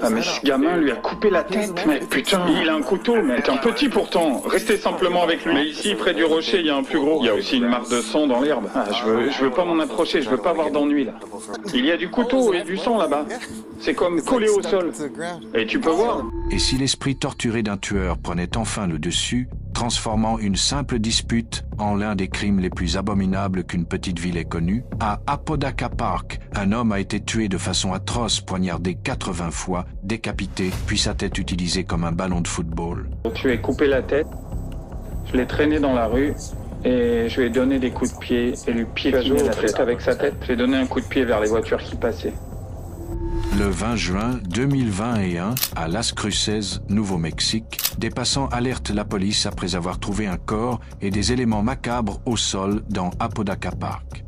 Ah mais ce gamin lui a coupé la tête, mais putain, il a un couteau, mais c'est un petit pourtant. Restez simplement avec lui. Mais ici, près du rocher, il y a un plus gros. Il y a aussi une marque de sang dans l'herbe. Ah, je veux pas m'en approcher, je veux pas avoir d'ennui là. Il y a du couteau et du sang là-bas. C'est comme collé au sol. Et tu peux voir. Et si l'esprit torturé d'un tueur prenait enfin le dessus, transformant une simple dispute en l'un des crimes les plus abominables qu'une petite ville ait connu, à Apodaca Park, un homme a été tué de façon atroce, poignardé 80 fois, décapité, puis sa tête utilisée comme un ballon de football. Je lui ai coupé la tête, je l'ai traîné dans la rue et je lui ai donné des coups de pied et lui piétiné la tête avec sa tête. J'ai donné un coup de pied vers les voitures qui passaient. Le 20 juin 2021, à Las Cruces, Nouveau-Mexique, des passants alertent la police après avoir trouvé un corps et des éléments macabres au sol dans Apodaca Park.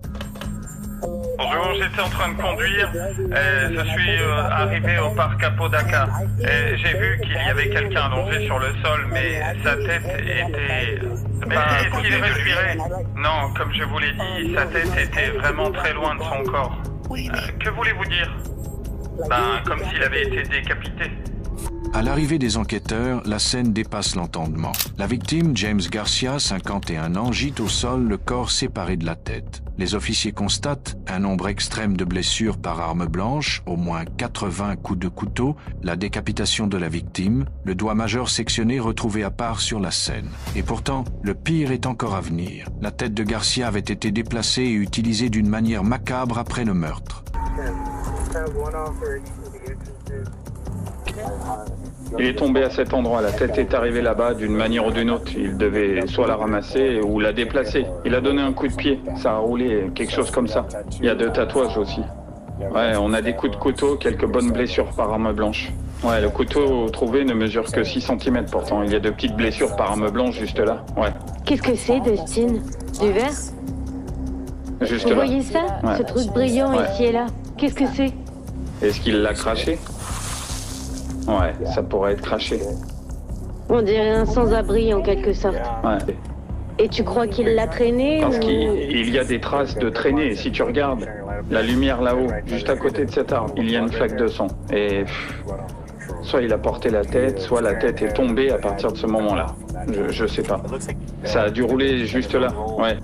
Bonjour, j'étais en train de conduire et je suis arrivé au parc Apodaca et j'ai vu qu'il y avait quelqu'un allongé sur le sol, mais sa tête était... Mais est-ce qu'il respirait? Non, comme je vous l'ai dit, sa tête était vraiment très loin de son corps. Que voulez-vous dire? Comme s'il avait été décapité. À l'arrivée des enquêteurs, la scène dépasse l'entendement. La victime, James Garcia, 51 ans, gît au sol, le corps séparé de la tête. Les officiers constatent un nombre extrême de blessures par arme blanche, au moins 80 coups de couteau, la décapitation de la victime, le doigt majeur sectionné retrouvé à part sur la scène. Et pourtant, le pire est encore à venir. La tête de Garcia avait été déplacée et utilisée d'une manière macabre après le meurtre. Il est tombé à cet endroit, la tête est arrivée là-bas d'une manière ou d'une autre. Il devait soit la ramasser ou la déplacer. Il a donné un coup de pied, ça a roulé, quelque chose comme ça. Il y a 2 tatouages aussi. Ouais, on a des coups de couteau, quelques bonnes blessures par arme blanche. Ouais, le couteau trouvé ne mesure que 6 cm pourtant. Il y a 2 petites blessures par arme blanche juste là. Ouais. Qu'est-ce que c'est, Dustin? Du verre? Juste Vous là. voyez ça? Ouais. Ce truc brillant ici et là. Qu'est-ce que c'est? Est-ce qu'il l'a craché? Ouais, ça pourrait être craché. On dirait un sans-abri en quelque sorte. Ouais. Et tu crois qu'il l'a traîné Parce ou... qu'il y a des traces de traînée. Et si tu regardes la lumière là-haut, juste à côté de cet arbre, il y a une flaque de sang. Et soit il a porté la tête, soit la tête est tombée à partir de ce moment-là. Je sais pas. Ça a dû rouler juste là. Ouais.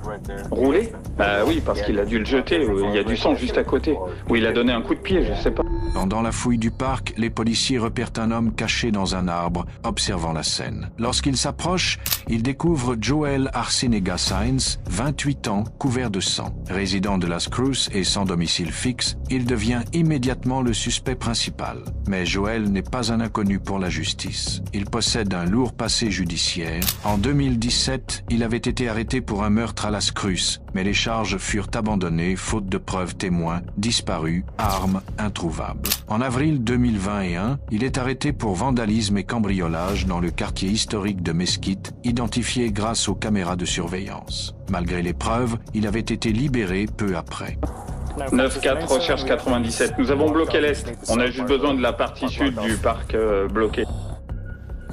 Rouler? Bah oui, parce qu'il a dû le jeter. Il y a du sang juste à côté. Ou il a donné un coup de pied, je sais pas. Pendant la fouille du parc, les policiers repèrent un homme caché dans un arbre, observant la scène. Lorsqu'ils s'approchent, ils découvrent Joel Arcenega Sainz, 28 ans, couvert de sang. Résident de Las Cruces et sans domicile fixe, il devient immédiatement le suspect principal. Mais Joel n'est pas un inconnu pour la justice. Il possède un lourd passé judiciaire. En 2017, il avait été arrêté pour un meurtre à Las Cruces, mais les charges furent abandonnées faute de preuves témoins, disparu, armes introuvables. En avril 2021, il est arrêté pour vandalisme et cambriolage dans le quartier historique de Mesquite, identifié grâce aux caméras de surveillance. Malgré les preuves, il avait été libéré peu après. 9-4, recherche 97. Nous avons bloqué l'Est. On a juste besoin de la partie sud du parc bloqué.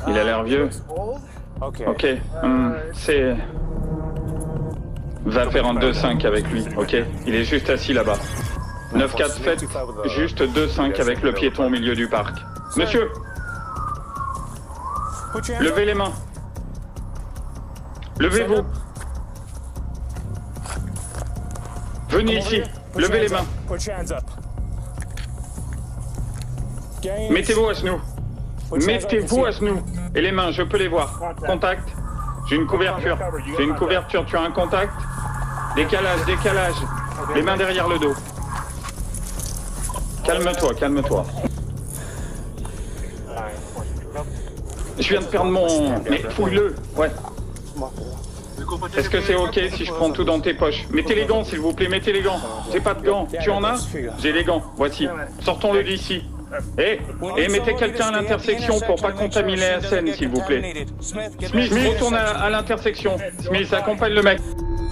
Il a l'air vieux. Ok. C'est... Va faire un 2-5 avec lui, ok? Il est juste assis là-bas. 9-4, faites juste 2-5 avec le piéton au milieu du parc. Monsieur! Levez les mains. Levez-vous. Venez ici. Levez les mains. Mettez-vous à genoux. Mettez-vous à genoux. Et les mains, je peux les voir. Contact. J'ai une couverture. J'ai une couverture. Tu as un contact? Décalage, décalage. Les mains derrière le dos. Calme-toi, calme-toi. Je viens de perdre mon... Mais fouille-le. Ouais. Est-ce que c'est ok si je prends tout dans tes poches? Mettez les gants, s'il vous plaît, mettez les gants. J'ai pas de gants. Tu en as? J'ai les gants. Voici. Sortons-le d'ici. Et mettez quelqu'un à l'intersection pour pas contaminer la scène, s'il vous plaît. Smith, retourne à l'intersection. Smith, accompagne le mec.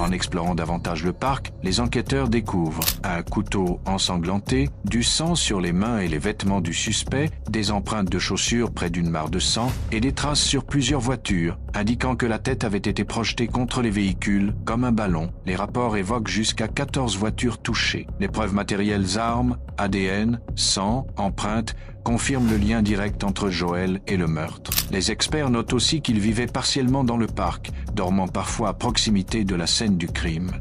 En explorant davantage le parc, les enquêteurs découvrent un couteau ensanglanté, du sang sur les mains et les vêtements du suspect, des empreintes de chaussures près d'une mare de sang et des traces sur plusieurs voitures, indiquant que la tête avait été projetée contre les véhicules comme un ballon. Les rapports évoquent jusqu'à 14 voitures touchées. Les preuves matérielles, armes, ADN, sang, empreintes, confirment le lien direct entre Joel et le meurtre. Les experts notent aussi qu'il vivait partiellement dans le parc, dormant parfois à proximité de la scène du crime.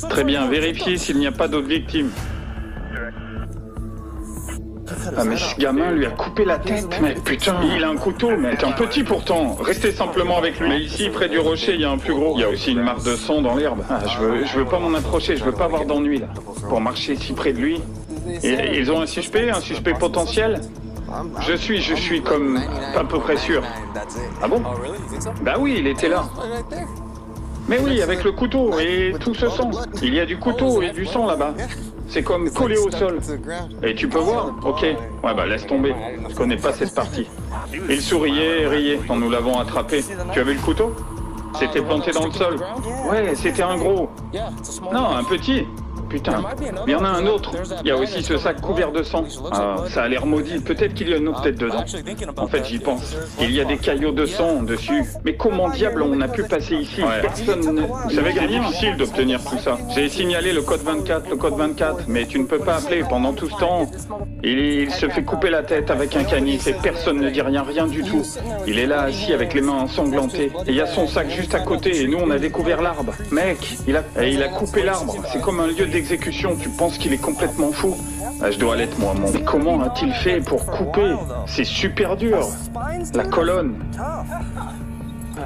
Très bien, vérifiez s'il n'y a pas d'autres victimes. Ah mais ce gamin lui a coupé la tête, mais putain, il a un couteau, mais t'es un petit pourtant, restez simplement avec lui. Mais ici, près du rocher, il y a un plus gros. Il y a aussi une marque de sang dans l'herbe. Ah, je veux pas m'en approcher, je veux pas avoir d'ennui là. Pour marcher si près de lui. Et ils ont un suspect potentiel? Je suis comme à peu près sûr. Ah bon? Bah oui, il était là. Mais oui, avec le couteau et tout ce sang. Il y a du couteau et du sang là-bas. C'est comme collé au sol. Et tu peux voir? Ok. Ouais bah laisse tomber. Je connais pas cette partie. Il souriait et riait quand nous l'avons attrapé. Tu as vu le couteau? C'était planté dans le sol. Ouais, c'était un gros. Non, un petit. Putain, il y en a un autre. Il y a aussi ce sac couvert de sang. Ah, ça a l'air maudit. Peut-être qu'il y a une autre tête dedans. En fait, j'y pense. Il y a des caillots de sang dessus. Mais comment diable on a pu passer ici? Personne ne... Vous savez que c'est difficile d'obtenir tout ça. J'ai signalé le code 24, mais tu ne peux pas appeler pendant tout ce temps. Il se fait couper la tête avec un canif et personne ne dit rien du tout. Il est là assis avec les mains ensanglantées. Et il y a son sac juste à côté et nous on a découvert l'arbre. Mec, il a coupé l'arbre. C'est comme un lieu d'exécution. Tu penses qu'il est complètement fou? Ah, je dois l'être moi, mon. Mais comment a-t-il fait pour couper? C'est super dur. La colonne.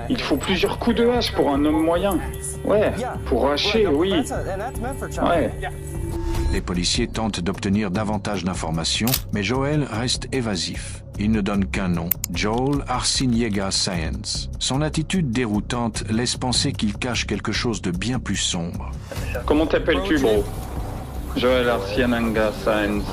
Il faut plusieurs coups de hache pour un homme moyen. Ouais, pour hacher, oui. Ouais. Les policiers tentent d'obtenir davantage d'informations, mais Joel reste évasif. Il ne donne qu'un nom, Joel Arciniega Sáenz. Son attitude déroutante laisse penser qu'il cache quelque chose de bien plus sombre. Comment t'appelles-tu, bro? Joel Arciniega Sáenz.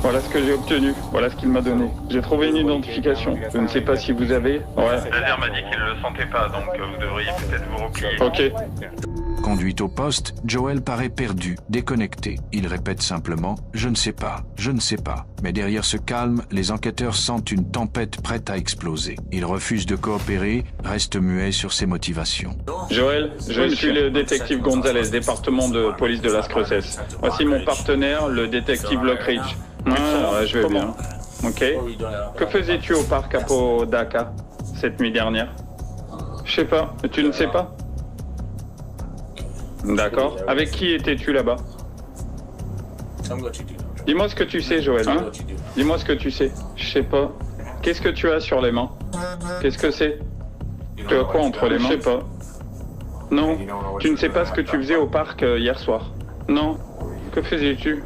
Voilà ce que j'ai obtenu, voilà ce qu'il m'a donné. J'ai trouvé une identification. Je ne sais pas si vous avez... Ouais. Laser m'a dit qu'il ne le sentait pas, donc vous devriez peut-être vous replier. Ok. Conduit au poste, Joel paraît perdu, déconnecté. Il répète simplement « Je ne sais pas, je ne sais pas ». Mais derrière ce calme, les enquêteurs sentent une tempête prête à exploser. Il refuse de coopérer, reste muet sur ses motivations. Joël, je suis le détective Gonzalez, département de police de Las Cruces. Voici mon partenaire, le détective Lockridge. Ah, je vais bien. Ok. Que faisais-tu au parc Apodaca cette nuit dernière? Je sais pas. Tu ne sais pas? D'accord. Avec qui étais-tu là-bas? Dis-moi ce que tu sais, Joël. Hein? Dis-moi ce que tu sais. Je sais pas. Qu'est-ce que tu as sur les mains? Qu'est-ce que c'est? Tu as quoi entre les mains? Je sais pas. Non. Tu ne sais pas ce que tu faisais au parc hier soir? Non. Que faisais-tu?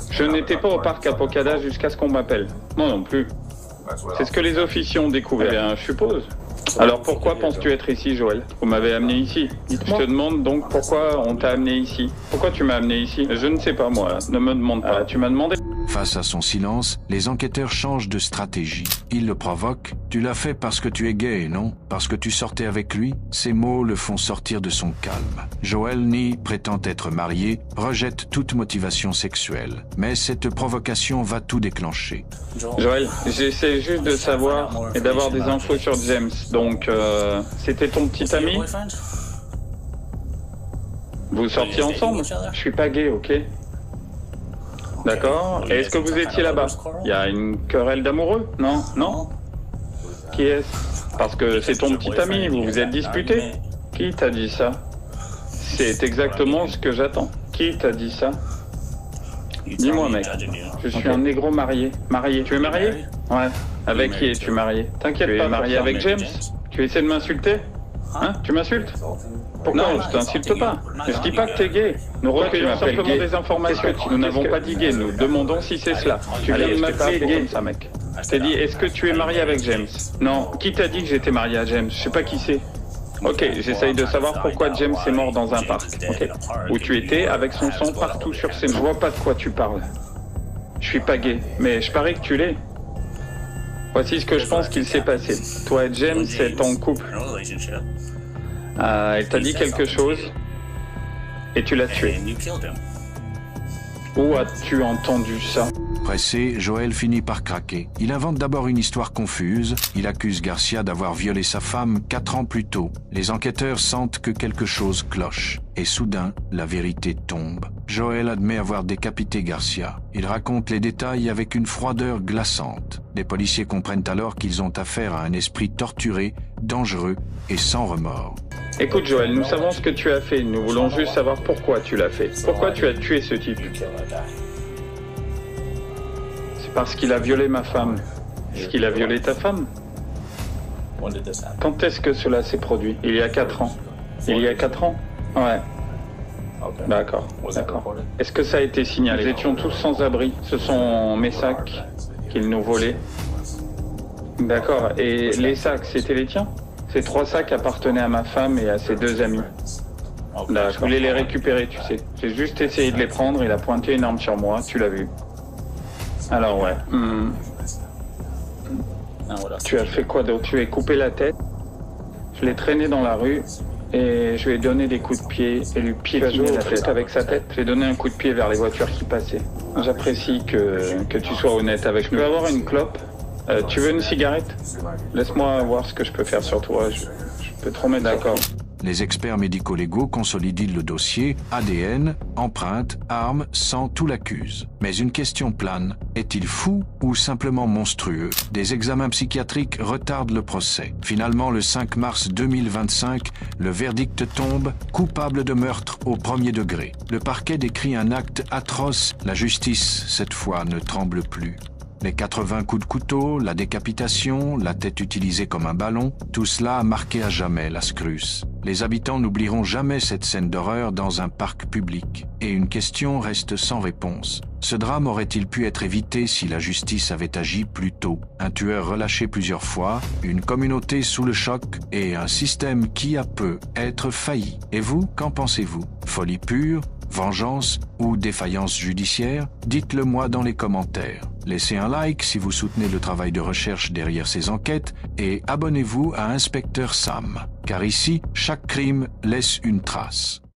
Je n'étais pas au parc Apocada jusqu'à ce qu'on m'appelle. Moi non plus. C'est ce que les officiers ont découvert. Eh bien, je suppose. Alors pourquoi penses-tu être ici, Joël? Vous m'avez amené ici. Je te demande donc pourquoi on t'a amené ici. Pourquoi tu m'as amené ici? Je ne sais pas moi, ne me demande pas. Tu m'as demandé. Face à son silence, les enquêteurs changent de stratégie. Ils le provoquent. Tu l'as fait parce que tu es gay, non? Parce que tu sortais avec lui? Ces mots le font sortir de son calme. Joel nie, prétend être marié, rejette toute motivation sexuelle. Mais cette provocation va tout déclencher. Joël, j'essaie juste de savoir et d'avoir des infos sur James. Donc, c'était ton petit ami? Vous sortiez ensemble? Je suis pas gay, ok? D'accord. Et est-ce que vous étiez là-bas? Il y a une querelle d'amoureux? Non? Non? Qui est-ce? Parce que c'est ton petit ami, vous vous êtes disputé? Qui t'a dit ça? C'est exactement ce que j'attends. Qui t'a dit ça? Dis-moi, mec. Je suis un négro marié. Marié. Tu es marié? Ouais. Avec qui es-tu marié? T'inquiète pas. Tu es marié avec James? Tu essaies de m'insulter? Hein? Tu m'insultes? Pourquoi? Non, je t'insulte pas. Je dis pas que t'es gay. Nous recueillons simplement des informations. Nous n'avons pas dit gay, nous demandons si c'est cela. Tu viens de m'appeler gay comme ça, mec. Je t'ai dit, est-ce que tu es marié avec James? Non. Qui t'a dit que j'étais marié à James? Je sais pas qui c'est. Ok, j'essaye de savoir pourquoi James est mort dans un parc. Ok. Où tu étais avec son sang partout sur ses mains. Je vois pas de quoi tu parles. Je suis pas gay, mais je parie que tu l'es. Voici ce que je pense qu'il s'est passé. Toi et James êtes en couple. Elle t'a dit quelque chose et tu l'as tué. Où as-tu entendu ça? Pressé, Joel finit par craquer. Il invente d'abord une histoire confuse. Il accuse Garcia d'avoir violé sa femme 4 ans plus tôt. Les enquêteurs sentent que quelque chose cloche. Et soudain, la vérité tombe. Joel admet avoir décapité Garcia. Il raconte les détails avec une froideur glaçante. Les policiers comprennent alors qu'ils ont affaire à un esprit torturé, dangereux et sans remords. Écoute Joel, nous savons ce que tu as fait. Nous voulons juste savoir pourquoi tu l'as fait. Pourquoi tu as tué ce type? C'est parce qu'il a violé ma femme. Est-ce qu'il a violé ta femme? Quand est-ce que cela s'est produit? Il y a 4 ans. Il y a 4 ans? Ouais. D'accord. Est-ce que ça a été signalé? Nous étions tous sans abri. Ce sont mes sacs qu'ils nous volaient. D'accord. Et les sacs, c'était les tiens? Ces 3 sacs appartenaient à ma femme et à ses 2 amis. Là, je voulais les récupérer, tu sais. J'ai juste essayé de les prendre, il a pointé une arme sur moi, tu l'as vu. Alors ouais. Tu as fait quoi d'autre? Tu lui as coupé la tête, je l'ai traîné dans la rue et je lui ai donné des coups de pied et lui piétiné la tête avec sa tête. J'ai donné un coup de pied vers les voitures qui passaient. J'apprécie que tu sois honnête avec nous. Je peux avoir une clope? Tu veux une cigarette? Laisse-moi voir ce que je peux faire sur toi. Je peux te remettre d'accord. Les experts médico-légaux consolident le dossier. ADN, empreintes, armes, sang, tout l'accuse. Mais une question plane. Est-il fou ou simplement monstrueux? Des examens psychiatriques retardent le procès. Finalement, le 5 mars 2025, le verdict tombe, coupable de meurtre au 1er degré. Le parquet décrit un acte atroce. La justice, cette fois, ne tremble plus. Les 80 coups de couteau, la décapitation, la tête utilisée comme un ballon, tout cela a marqué à jamais Las Cruces. Les habitants n'oublieront jamais cette scène d'horreur dans un parc public. Et une question reste sans réponse. Ce drame aurait-il pu être évité si la justice avait agi plus tôt? Un tueur relâché plusieurs fois, une communauté sous le choc et un système qui a peut être failli. Et vous, qu'en pensez-vous? Folie pure? Vengeance ou défaillance judiciaire? Dites-le moi dans les commentaires. Laissez un like si vous soutenez le travail de recherche derrière ces enquêtes et abonnez-vous à Inspecteur Sam, car ici, chaque crime laisse une trace.